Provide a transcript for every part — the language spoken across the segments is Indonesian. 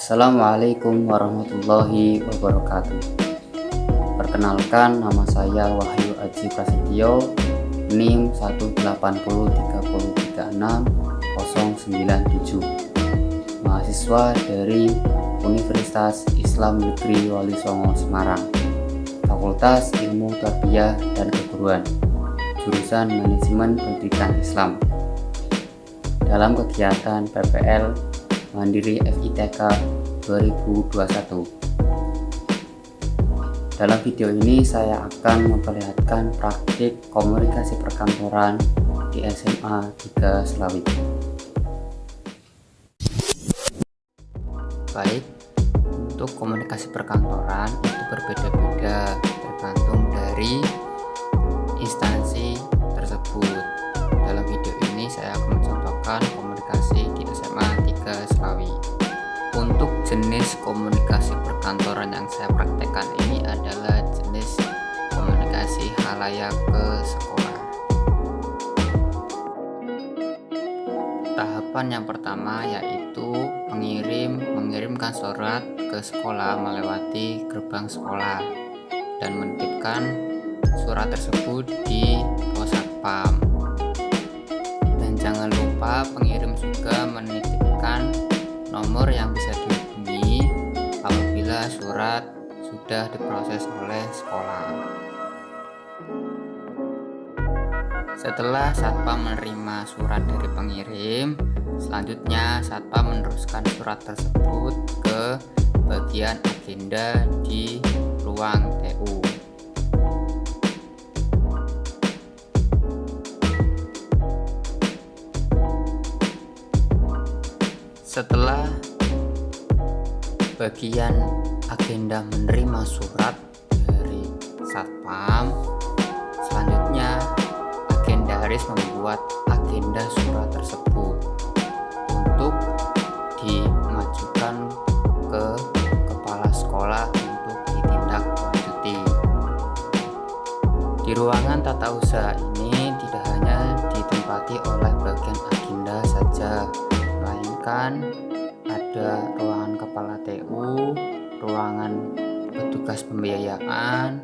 Assalamualaikum warahmatullahi wabarakatuh. Perkenalkan, nama saya Wahyu Aji Prasetyo, NIM 18003360097, mahasiswa dari Universitas Islam Negeri Wali Songo Semarang, Fakultas Ilmu Tarbiyah dan Keguruan, jurusan Manajemen Pendidikan Islam. Dalam kegiatan PPL Mandiri FITK 2021. Dalam video ini saya akan memperlihatkan praktik komunikasi perkantoran di SMA 3 Slawi. Baik, untuk komunikasi perkantoran itu berbeda-beda tergantung dari instansi tersebut. Dalam video ini saya akan mencontohkan komunikasi di SMA 3 Slawi. Untuk jenis komunikasi perkantoran yang saya praktekkan ini adalah jenis komunikasi khalayak ke sekolah. Tahapan yang pertama yaitu mengirimkan surat ke sekolah melewati gerbang sekolah dan menitipkan surat tersebut di pos satpam. Dan jangan lupa pengirim juga menitipkan nomor yang bisa dihubungi apabila surat sudah diproses oleh sekolah. Setelah satpam menerima surat dari pengirim, selanjutnya satpam meneruskan surat tersebut ke bagian agenda di ruang TU. Setelah bagian agenda menerima surat dari satpam, selanjutnya agendaris membuat agenda surat tersebut untuk dimajukan ke kepala sekolah untuk ditindaklanjuti. Di ruangan tata usaha ini tidak hanya ditempati oleh bagian agenda saja, melainkan ada ruangan kepala TU, ruangan petugas pembiayaan,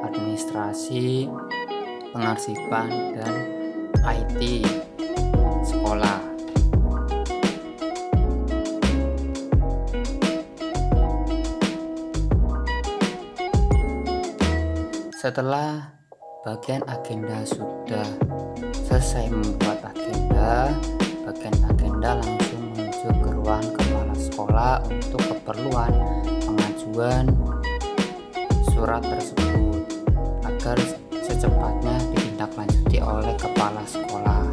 administrasi, pengarsipan, dan IT sekolah. Setelah bagian agenda sudah selesai membuat agenda, bagian agenda langsung menuju ke ruang kepala sekolah untuk keperluan pengajuan surat tersebut agar secepatnya ditindaklanjuti oleh kepala sekolah.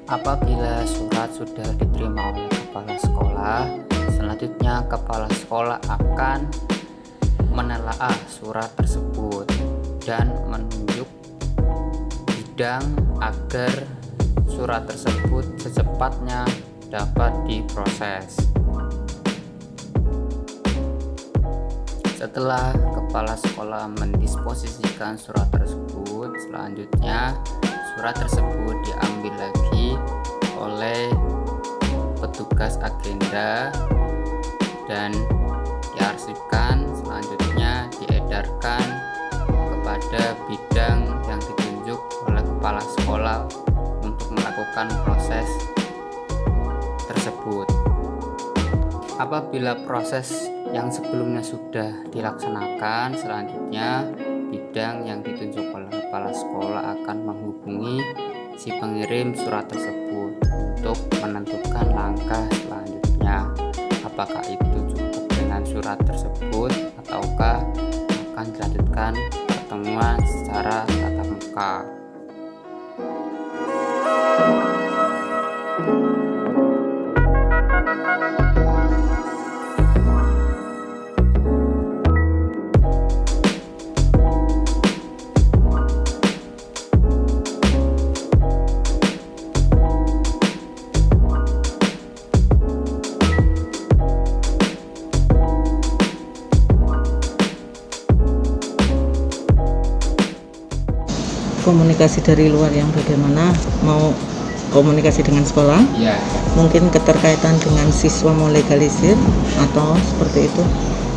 Apabila surat sudah diterima oleh kepala sekolah, selanjutnya kepala sekolah akan menelaah surat tersebut dan menunjuk bidang agar surat tersebut secepatnya dapat diproses. Setelah kepala sekolah mendisposisikan surat tersebut, selanjutnya surat tersebut diambil lagi oleh petugas agenda dan diarsipkan, selanjutnya diedarkan kepada bidang yang ditunjuk oleh kepala sekolah untuk melakukan proses tersebut. Apabila proses yang sebelumnya sudah dilaksanakan, selanjutnya bidang yang ditunjuk oleh kepala sekolah akan menghubungi si pengirim surat tersebut untuk menentukan langkah selanjutnya, apakah itu cukup dengan surat tersebut ataukah akan dilanjutkan pertemuan secara tatap muka. Komunikasi dari luar yang bagaimana? Mau komunikasi dengan sekolah, Iya. mungkin keterkaitan dengan siswa mau legalisir atau seperti itu.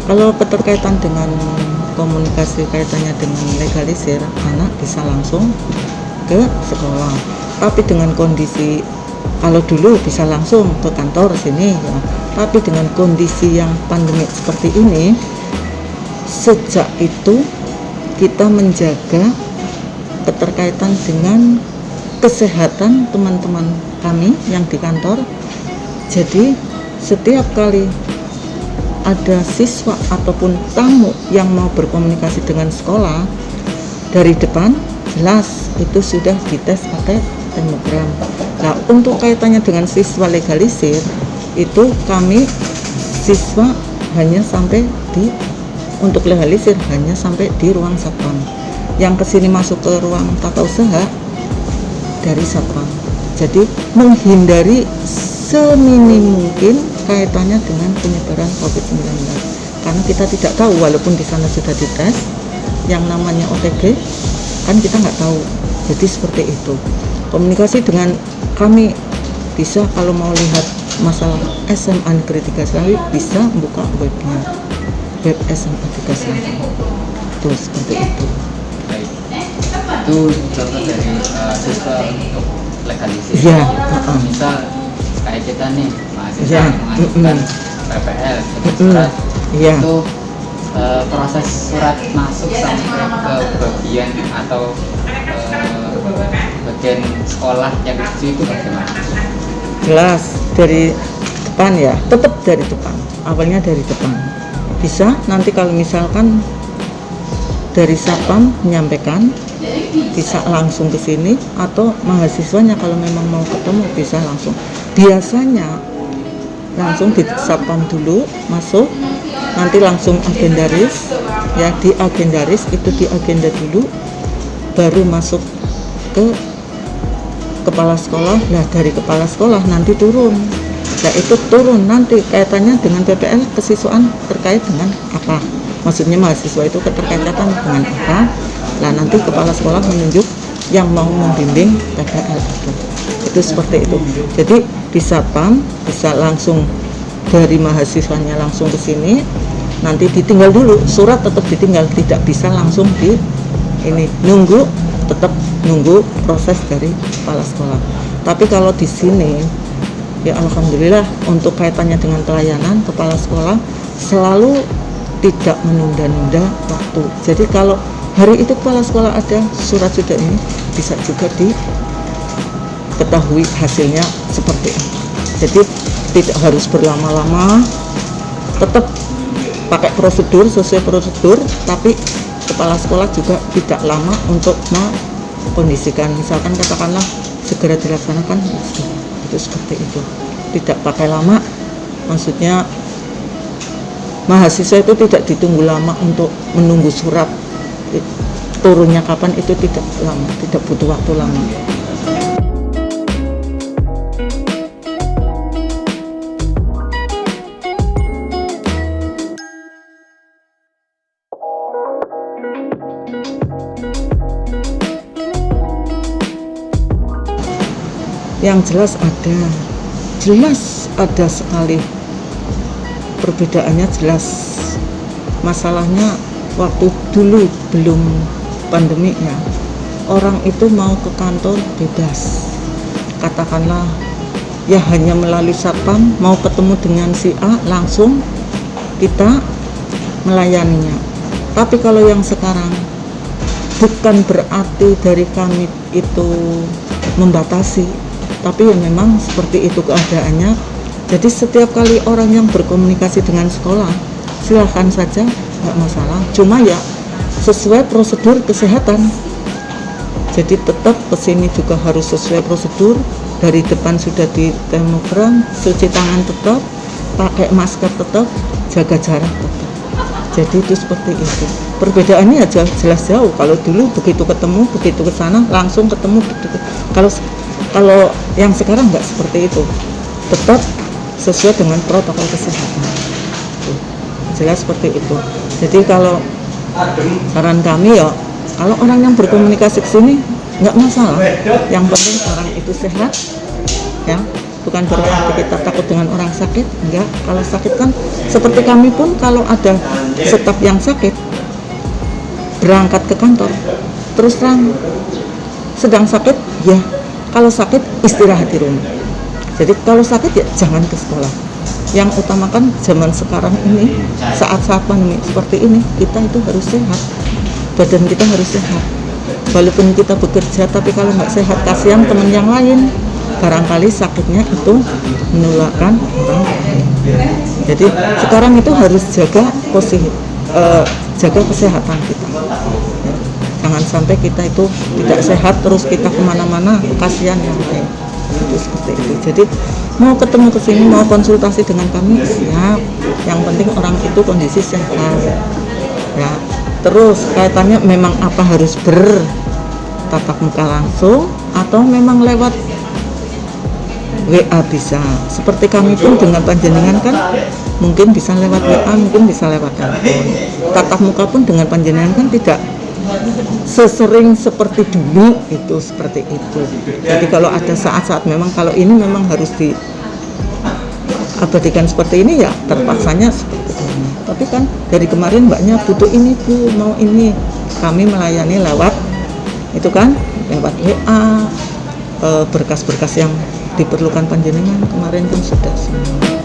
Kalau keterkaitan dengan komunikasi kaitannya dengan legalisir, anak bisa langsung ke sekolah. Tapi dengan kondisi, kalau dulu bisa langsung ke kantor sini ya, tapi dengan kondisi yang pandemik seperti ini, sejak itu kita menjaga keterkaitan dengan kesehatan teman-teman kami yang di kantor. Jadi setiap kali ada siswa ataupun tamu yang mau berkomunikasi dengan sekolah, dari depan jelas itu sudah dites pakai termogram. Nah, untuk kaitannya dengan siswa legalisir itu kami siswa hanya sampai di, untuk legalisir hanya sampai di ruang satpam. Yang kesini masuk ke ruang tata usaha dari satpam. Jadi menghindari seminim mungkin kaitannya dengan penyebaran COVID-19. Karena kita tidak tahu, walaupun di sana sudah dites yang namanya OTG, kan kita nggak tahu. Jadi seperti itu. Komunikasi dengan kami bisa, kalau mau lihat masalah SMA Negeri 3 Selawi bisa buka webnya, web SMA 3 Selawi. Itu seperti itu. Baik. Itu contoh dari siswa untuk legalisir. Iya. Misal kayak kita nih mahasiswa Iya. mengajukan PPL dengan surat, Iya. itu proses surat masuk sampai ke bagian atau bagian sekolah yang dituju itu bagaimana? Jelas dari depan ya, tetap dari depan, awalnya dari depan. Bisa nanti kalau misalkan dari satpam menyampaikan, bisa langsung ke sini, atau mahasiswanya kalau memang mau ketemu bisa langsung. Biasanya langsung di satpam dulu masuk, nanti langsung agendaris ya, di agendaris itu di agenda dulu, baru masuk ke kepala sekolah. Nah, dari kepala sekolah nanti turun. Nah, itu turun nanti kaitannya dengan PPL kesiswaan terkait dengan apa? Maksudnya mahasiswa itu keterkaitan dengan apa? Nah, nanti kepala sekolah menunjuk yang mau membimbing PPL itu. Itu seperti itu. Jadi di satpam bisa langsung dari mahasiswanya langsung ke sini. Nanti ditinggal dulu, surat tetap ditinggal, tidak bisa langsung di ini, nunggu, tetap nunggu proses dari kepala sekolah. Tapi kalau di sini ya alhamdulillah untuk kaitannya dengan pelayanan, kepala sekolah selalu tidak menunda-nunda waktu. Jadi kalau hari itu kepala sekolah ada surat sudah ini, bisa juga diketahui hasilnya seperti apa. Jadi tidak harus berlama-lama, tetap pakai prosedur, sesuai prosedur, tapi kepala sekolah juga tidak lama untuk mengkondisikan. Misalkan katakanlah segera dilaksanakan, itu seperti itu, tidak pakai lama. Maksudnya mahasiswa itu tidak ditunggu lama untuk menunggu surat turunnya kapan, itu tidak lama, tidak butuh waktu lama. Yang jelas ada sekali perbedaannya, jelas. Masalahnya waktu dulu belum pandemi ya, orang itu mau ke kantor bebas, katakanlah ya hanya melalui satpam, mau ketemu dengan si A langsung kita melayaninya. Tapi kalau yang sekarang bukan berarti dari kami itu membatasi, tapi ya memang seperti itu keadaannya. Jadi setiap kali orang yang berkomunikasi dengan sekolah silahkan saja, nggak masalah, cuma ya sesuai prosedur kesehatan. Jadi tetap kesini juga harus sesuai prosedur. Dari depan sudah di termogram, cuci tangan tetap, pakai masker tetap, jaga jarak tetap. Jadi itu seperti itu. Perbedaannya ya jelas jauh. Kalau dulu begitu ketemu, begitu ke sana langsung ketemu. Kalau yang sekarang nggak seperti itu, tetap sesuai dengan protokol kesehatan. Jelas seperti itu. Jadi kalau saran kami ya, kalau orang yang berkomunikasi ke sini nggak masalah. Yang penting orang itu sehat, ya. Bukan berarti kita takut dengan orang sakit, enggak. Kalau sakit kan seperti kami pun kalau ada staf yang sakit berangkat ke kantor, terus terang sedang sakit ya, kalau sakit istirahat di rumah. Jadi kalau sakit ya jangan ke sekolah. Yang utamakan zaman sekarang ini, saat-saat pandemi seperti ini, kita itu harus sehat, badan kita harus sehat. Walaupun kita bekerja, tapi kalau nggak sehat, kasihan teman yang lain, barangkali sakitnya itu menularkan orang lain. Jadi sekarang itu harus jaga jaga kesehatan kita ya. Jangan sampai kita itu tidak sehat terus kita kemana-mana, kasihan yang lain. Itu seperti itu. Jadi mau ketemu ke sini, mau konsultasi dengan kami, siap. Yang penting orang itu kondisi sehat ya. Terus kaitannya memang apa, harus bertatap muka langsung atau memang lewat WA bisa. Seperti kami pun dengan panjenengan kan mungkin bisa lewat WA, mungkin bisa lewat telepon. Tatap muka pun dengan panjenengan kan tidak sesering seperti dulu, itu seperti itu. Jadi kalau ada saat-saat memang kalau ini memang harus diabadikan seperti ini ya terpaksanya seperti ini. Tapi kan dari kemarin mbaknya butuh ini Bu, mau ini, kami melayani lewat itu kan, lewat WA, berkas-berkas yang diperlukan panjenengan kemarin pun sudah semua.